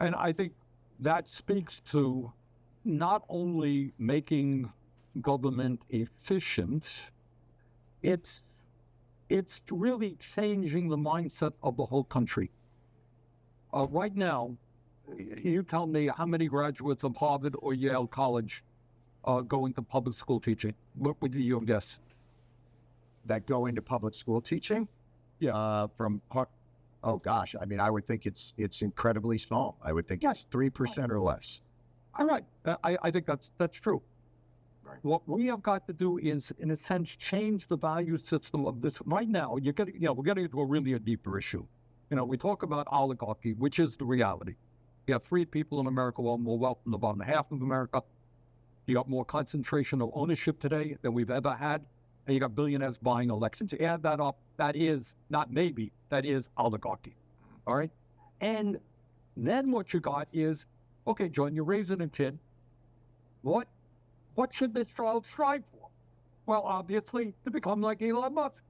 And I think that speaks to not only making government efficient, it's really changing the mindset of the whole country. Right now, you tell me how many graduates of Harvard or Yale College go into public school teaching. What would you guess? That go into public school teaching? Yeah. Oh gosh, I mean, I would think it's incredibly small. I would think it's 3% or less. All right, I think that's true. Right. What we have got to do is, in a sense, change the value system of this. Right now, we're getting into a deeper issue. We talk about oligarchy, which is the reality. You have three people in America who have more wealth than the bottom half of America. You got more concentration of ownership today than we've ever had. And you got billionaires buying elections. You add that up, that is oligarchy. All right? And then what you got is, okay, John, you're raising a kid. What should this child strive for? Well, obviously, to become like Elon Musk.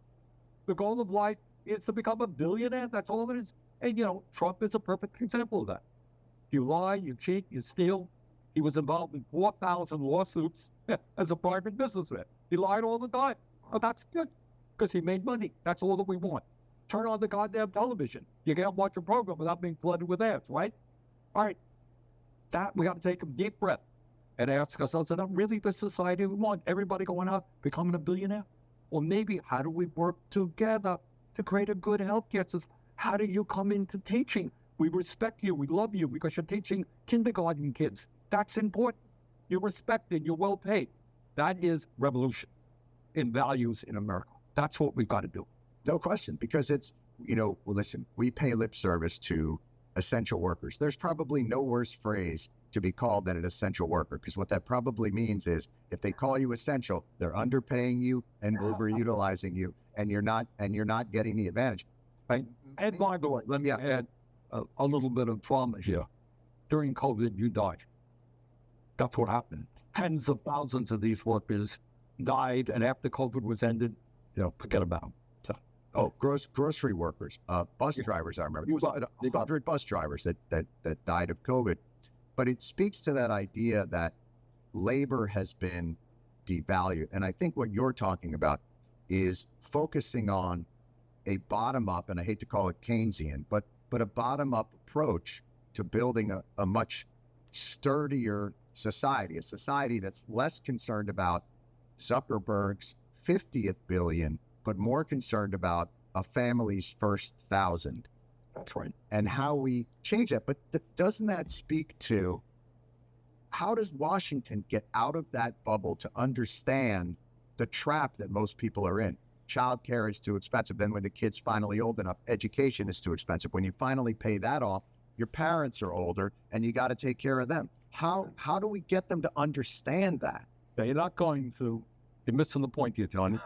The goal of life is to become a billionaire. That's all it is. And, Trump is a perfect example of that. You lie, you cheat, you steal. He was involved in 4,000 lawsuits as a private businessman. He lied all the time. Oh, that's good, because he made money. That's all that we want. Turn on the goddamn television. You can't watch a program without being flooded with ads, right? All right. That, we got to take a deep breath and ask ourselves, is that really the society we want? Everybody going out, becoming a billionaire? Or maybe, how do we work together to create a good healthcare system? How do you come into teaching? We respect you. We love you because you're teaching kindergarten kids. That's important. You're respected. You're well paid. That is revolution in values in America. That's what we've got to do. No question, because it's, well, listen, we pay lip service to essential workers. There's probably no worse phrase to be called than an essential worker, because what that probably means is if they call you essential, they're underpaying you and overutilizing you, and you're not getting the advantage. Right. And by the way, let me add a little bit of trauma here. During COVID, you died. That's what happened. Tens of thousands of these workers died, and after COVID was ended, forget about them. So, grocery workers, bus drivers. I remember 100 bus drivers that died of COVID. But it speaks to that idea that labor has been devalued, and I think what you're talking about is focusing on a bottom-up, and I hate to call it Keynesian, but a bottom-up approach to building a much sturdier society, a society that's less concerned about Zuckerberg's 50th billion, but more concerned about a family's first 1,000. That's right. And how we change that. But doesn't that speak to how does Washington get out of that bubble to understand the trap that most people are in? Childcare is too expensive. Then when the kid's finally old enough, education is too expensive. When you finally pay that off, your parents are older and you got to take care of them. How do we get them to understand that? Yeah, you're not going to. You're missing the point here, John.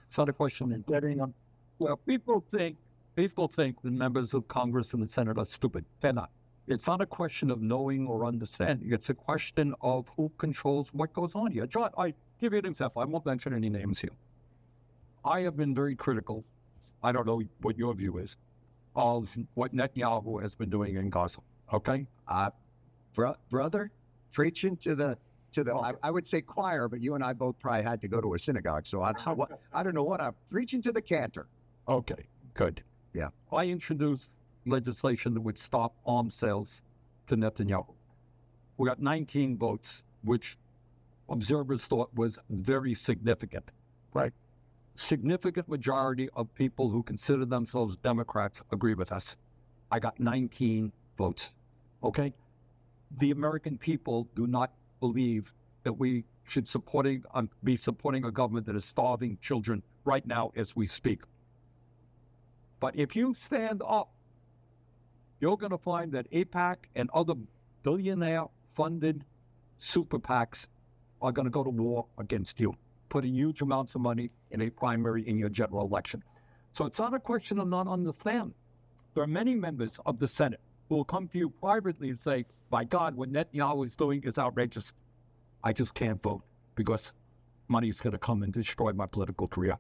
It's not a question of getting them. Well, people think the members of Congress and the Senate are stupid. They're not. It's not a question of knowing or understanding. It's a question of who controls what goes on here. John, I give you an example. I won't mention any names here. I have been very critical. I don't know what your view is of what Netanyahu has been doing in Gaza. Okay, brother, preaching to the I would say choir, but you and I both probably had to go to a synagogue, so I don't know what I'm preaching to the cantor. Okay, good. Yeah, I introduced legislation that would stop arms sales to Netanyahu. We got 19 votes, which observers thought was very significant. Right. Significant majority of people who consider themselves Democrats agree with us. I got 19 votes. Okay? The American people do not believe that we should be supporting a government that is starving children right now as we speak. But if you stand up, you're going to find that AIPAC and other billionaire-funded super PACs are going to go to war against you, putting huge amounts of money in a primary in your general election. So it's not a question of not understanding. There are many members of the Senate who will come to you privately and say, by God, what Netanyahu is doing is outrageous. I just can't vote because money is going to come and destroy my political career.